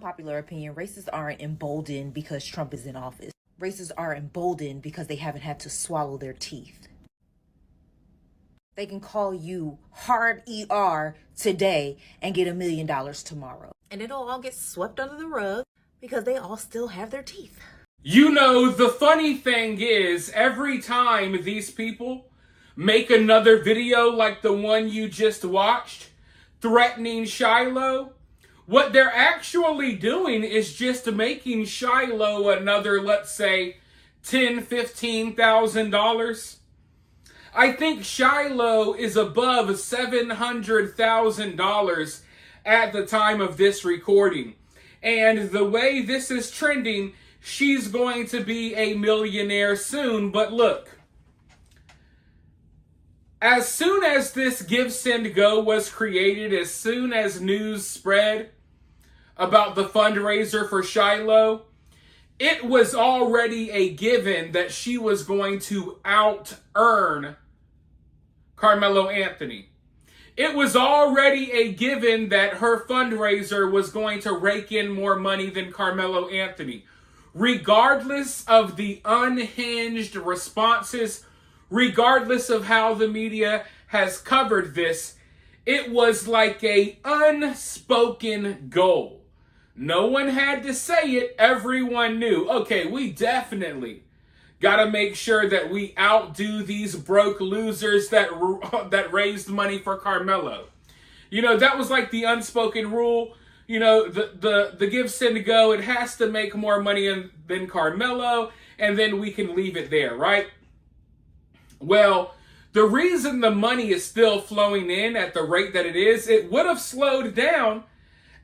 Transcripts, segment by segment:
Unpopular opinion, racists aren't emboldened because Trump is in office. Racists are emboldened because they haven't had to swallow their teeth. They can call you hard ER today and get $1 million tomorrow. And it'll all get swept under the rug because they all still have their teeth. You know, the funny thing is, every time these people make another video like the one you just watched, threatening Shiloh, what they're actually doing is just making Shiloh another, let's say, $10,000, $15,000. I think Shiloh is above $700,000 at the time of this recording. And the way this is trending, she's going to be a millionaire soon. But look, as soon as this Give, Send, Go was created, as soon as news spread about the fundraiser for Shiloh, it was already a given that she was going to out-earn Karmelo Anthony. It was already a given that her fundraiser was going to rake in more money than Karmelo Anthony. Regardless of the unhinged responses, regardless of how the media has covered this, it was like a unspoken goal. No one had to say it. Everyone knew. Okay, we definitely got to make sure that we outdo these broke losers that raised money for Karmelo. You know, that was like the unspoken rule. You know, the Give, Send, Go, it has to make more money than Karmelo, and then we can leave it there, right? Well, the reason the money is still flowing in at the rate that it is, it would have slowed down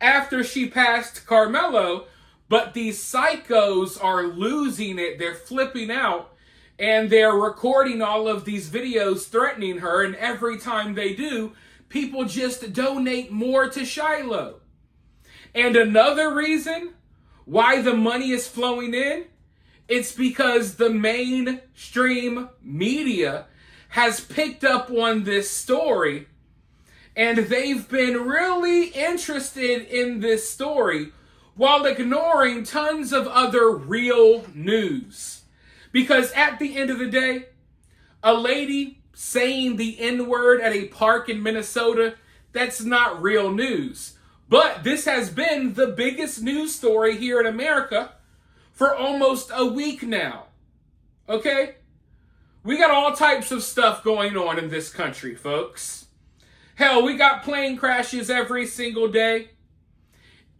after she passed Karmelo, but these psychos are losing it. They're flipping out, and they're recording all of these videos threatening her, and every time they do, people just donate more to Shiloh. And another reason why the money is flowing in, it's because the mainstream media has picked up on this story, and they've been really interested in this story while ignoring tons of other real news. Because at the end of the day, a lady saying the N-word at a park in Minnesota, that's not real news. But this has been the biggest news story here in America for almost a week now. Okay? We got all types of stuff going on in this country, folks. Hell, we got plane crashes every single day.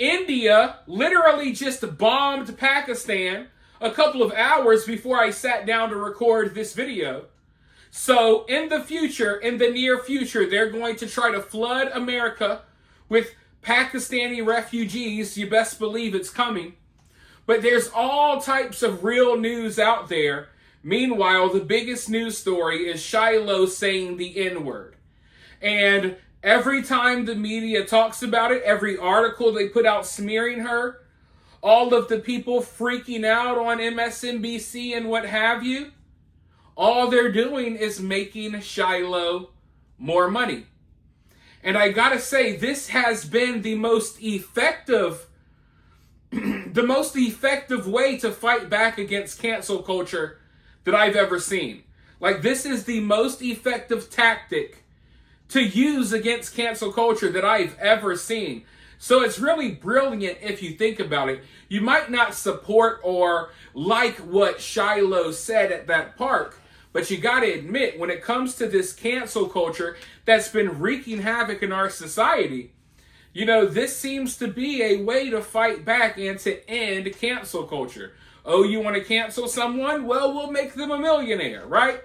India literally just bombed Pakistan a couple of hours before I sat down to record this video. So in the future, in the near future, they're going to try to flood America with Pakistani refugees. You best believe it's coming. But there's all types of real news out there. Meanwhile, the biggest news story is Shiloh saying the N-word. And every time the media talks about it, every article they put out smearing her, all of the people freaking out on MSNBC and what have you, all they're doing is making Shiloh more money. And I gotta say, this has been the most effective way to fight back against cancel culture that I've ever seen. Like, this is the most effective tactic to use against cancel culture that I've ever seen. So it's really brilliant if you think about it. You might not support or like what Shiloh said at that park, but you got to admit, when it comes to this cancel culture that's been wreaking havoc in our society, you know, this seems to be a way to fight back and to end cancel culture. Oh, you want to cancel someone? Well, we'll make them a millionaire, right?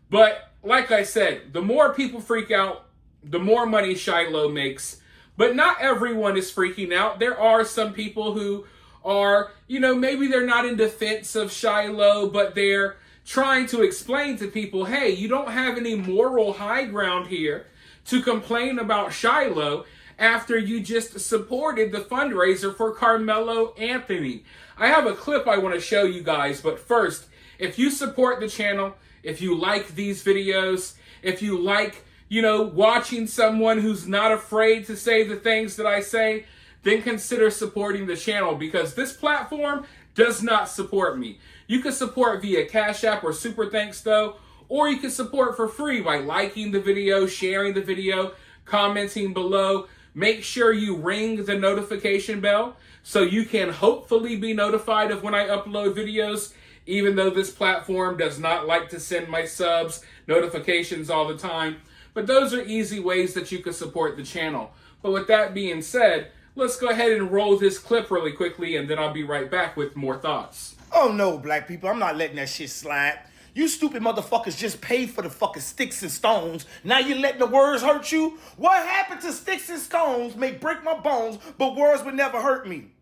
But like I said, the more people freak out, the more money Shiloh makes. But not everyone is freaking out. There are some people who are, you know, maybe they're not in defense of Shiloh, but they're trying to explain to people, hey, you don't have any moral high ground here to complain about Shiloh after you just supported the fundraiser for Karmelo Anthony. I have a clip I want to show you guys, but first, if you support the channel, if you like these videos, if you like, you know, watching someone who's not afraid to say the things that I say, then consider supporting the channel, because this platform does not support me. You can support via Cash App or Super Thanks though, or you can support for free by liking the video, sharing the video, commenting below. Make sure you ring the notification bell so you can hopefully be notified of when I upload videos, even though this platform does not like to send my subs notifications all the time. But those are easy ways that you can support the channel. But with that being said, let's go ahead and roll this clip really quickly, and then I'll be right back with more thoughts. Oh no, black people, I'm not letting that shit slide. You stupid motherfuckers just paid for the fucking sticks and stones. Now you letting the words hurt you? What happened to sticks and stones may break my bones, but words would never hurt me.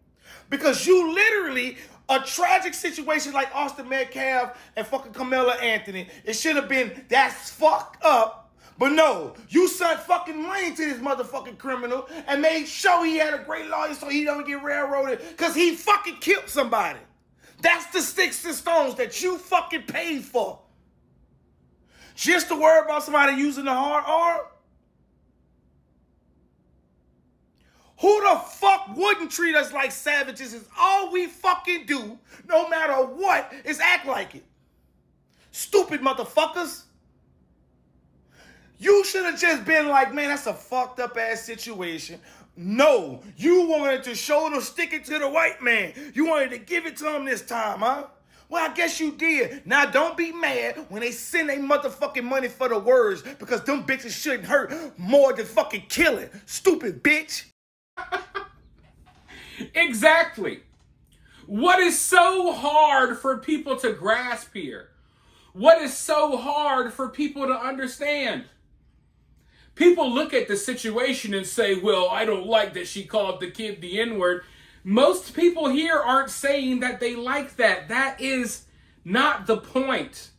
Because you literally, a tragic situation like Austin Metcalf and fucking Karmelo Anthony, it should have been, that's fucked up. But no, you sent fucking money to this motherfucking criminal and made sure he had a great lawyer so he don't get railroaded because he fucking killed somebody. That's the sticks and stones that you fucking paid for. Just to worry about somebody using the hard R? Who the fuck wouldn't treat us like savages is all we fucking do, no matter what, is act like it. Stupid motherfuckers. You should have just been like, man, that's a fucked up ass situation. No, you wanted to show them, stick it to the white man. You wanted to give it to him this time, huh? Well, I guess you did. Now, don't be mad when they send their motherfucking money for the words, because them bitches shouldn't hurt more than fucking killing. Stupid bitch. Exactly. What is so hard for people to grasp here? What is so hard for people to understand? People look at the situation and say, well, I don't like that she called the kid the N-word. Most people here aren't saying that they like that. That is not the point.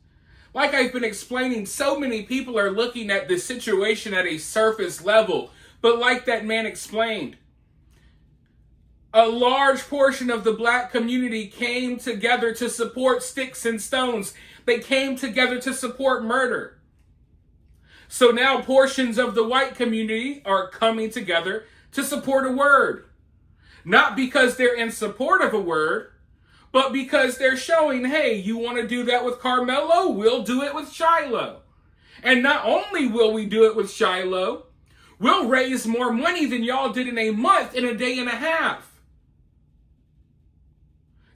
Like I've been explaining, so many people are looking at this situation at a surface level. But like that man explained, a large portion of the black community came together to support sticks and stones. They came together to support murder. So now portions of the white community are coming together to support a word. Not because they're in support of a word, but because they're showing, hey, you want to do that with Karmelo? We'll do it with Shiloh. And not only will we do it with Shiloh, we'll raise more money than y'all did in a month, in a day and a half.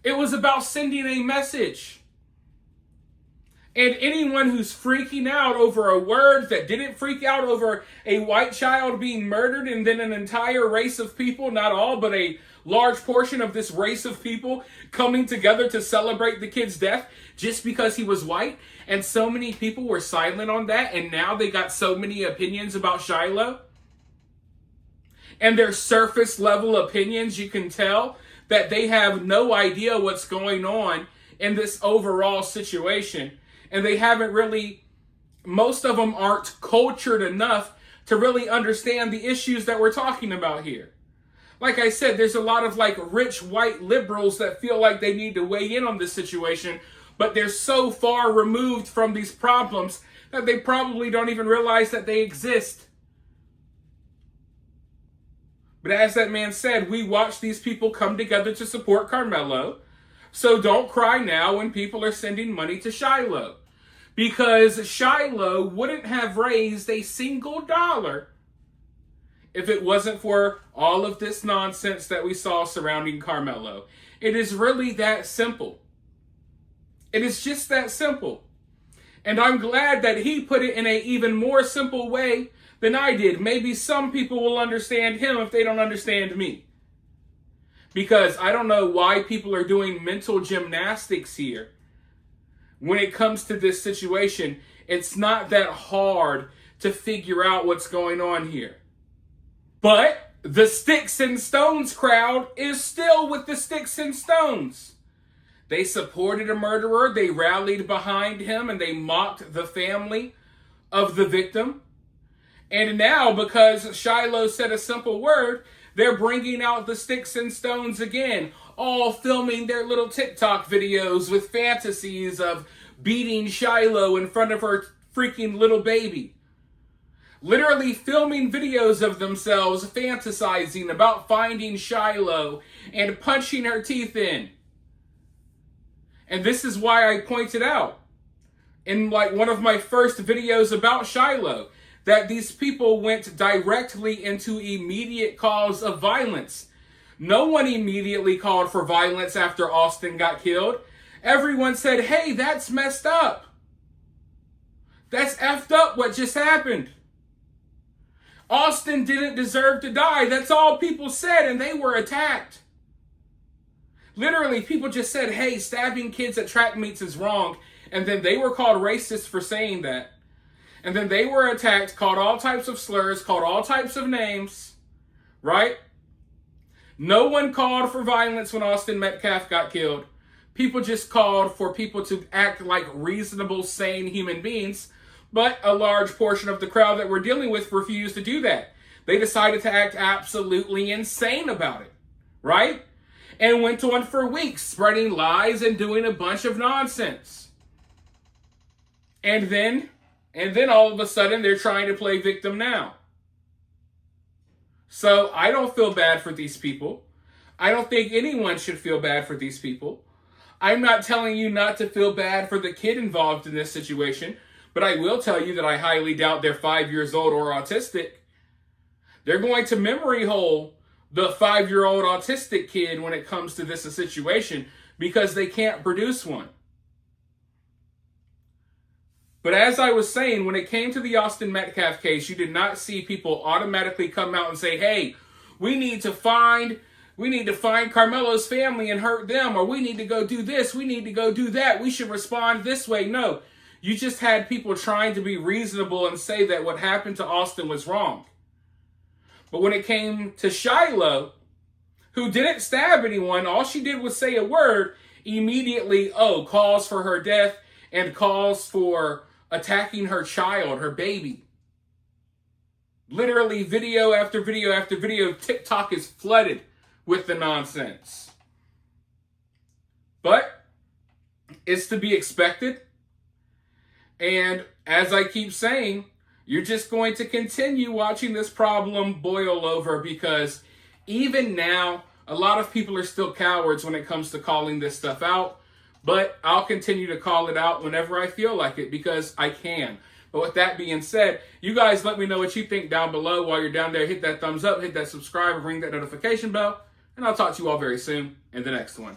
It was about sending a message. And anyone who's freaking out over a word that didn't freak out over a white child being murdered and then an entire race of people, not all, but a large portion of this race of people coming together to celebrate the kid's death just because he was white, and so many people were silent on that, and now they got so many opinions about Shiloh. And they're surface level opinions. You can tell that they have no idea what's going on in this overall situation. And they haven't really, most of them aren't cultured enough to really understand the issues that we're talking about here. Like I said, there's a lot of like rich white liberals that feel like they need to weigh in on this situation, but they're so far removed from these problems that they probably don't even realize that they exist. But as that man said, we watch these people come together to support Karmelo. So don't cry now when people are sending money to Shiloh. Because Shiloh wouldn't have raised a single dollar if it wasn't for all of this nonsense that we saw surrounding Karmelo. It is really that simple. It is just that simple. And I'm glad that he put it in an even more simple way than I did. Maybe some people will understand him if they don't understand me. Because I don't know why people are doing mental gymnastics here. When it comes to this situation, it's not that hard to figure out what's going on here. But the sticks and stones crowd is still with the sticks and stones. They supported a murderer, they rallied behind him, and they mocked the family of the victim. And now, because Shiloh said a simple word, they're bringing out the sticks and stones again, all filming their little TikTok videos with fantasies of beating Shiloh in front of her freaking little baby. literally filming videos of themselves fantasizing about finding Shiloh and punching her teeth in. And this is why I pointed out in like one of my first videos about Shiloh that these people went directly into immediate cause of violence. No one immediately called for violence after Austin got killed. Everyone said, hey, that's messed up. That's effed up what just happened. Austin didn't deserve to die. That's all people said, and they were attacked. Literally, people just said, hey, stabbing kids at track meets is wrong. And then they were called racist for saying that. And then they were attacked, called all types of slurs, called all types of names. Right? No one called for violence when Austin Metcalf got killed. People just called for people to act like reasonable, sane human beings. But a large portion of the crowd that we're dealing with refused to do that. They decided to act absolutely insane about it. Right? And went on for weeks spreading lies and doing a bunch of nonsense. And then all of a sudden they're trying to play victim now. So I don't feel bad for these people. I don't think anyone should feel bad for these people. I'm not telling you not to feel bad for the kid involved in this situation, but I will tell you that I highly doubt they're 5 years old or autistic. They're going to memory hole the 5-year-old autistic kid when it comes to this situation because they can't produce one. But as I was saying, when it came to the Austin Metcalf case, you did not see people automatically come out and say, hey, we need to find Karmelo's family and hurt them, or we need to go do this, we need to go do that, we should respond this way. No, you just had people trying to be reasonable and say that what happened to Austin was wrong. But when it came to Shiloh, who didn't stab anyone, all she did was say a word, immediately, calls for her death and calls for attacking her child, her baby. Literally video after video after video, TikTok is flooded with the nonsense. But it's to be expected. And as I keep saying, you're just going to continue watching this problem boil over because even now, a lot of people are still cowards when it comes to calling this stuff out. But I'll continue to call it out whenever I feel like it because I can. But with that being said, you guys let me know what you think down below. While you're down there, hit that thumbs up, hit that subscribe, and ring that notification bell. And I'll talk to you all very soon in the next one.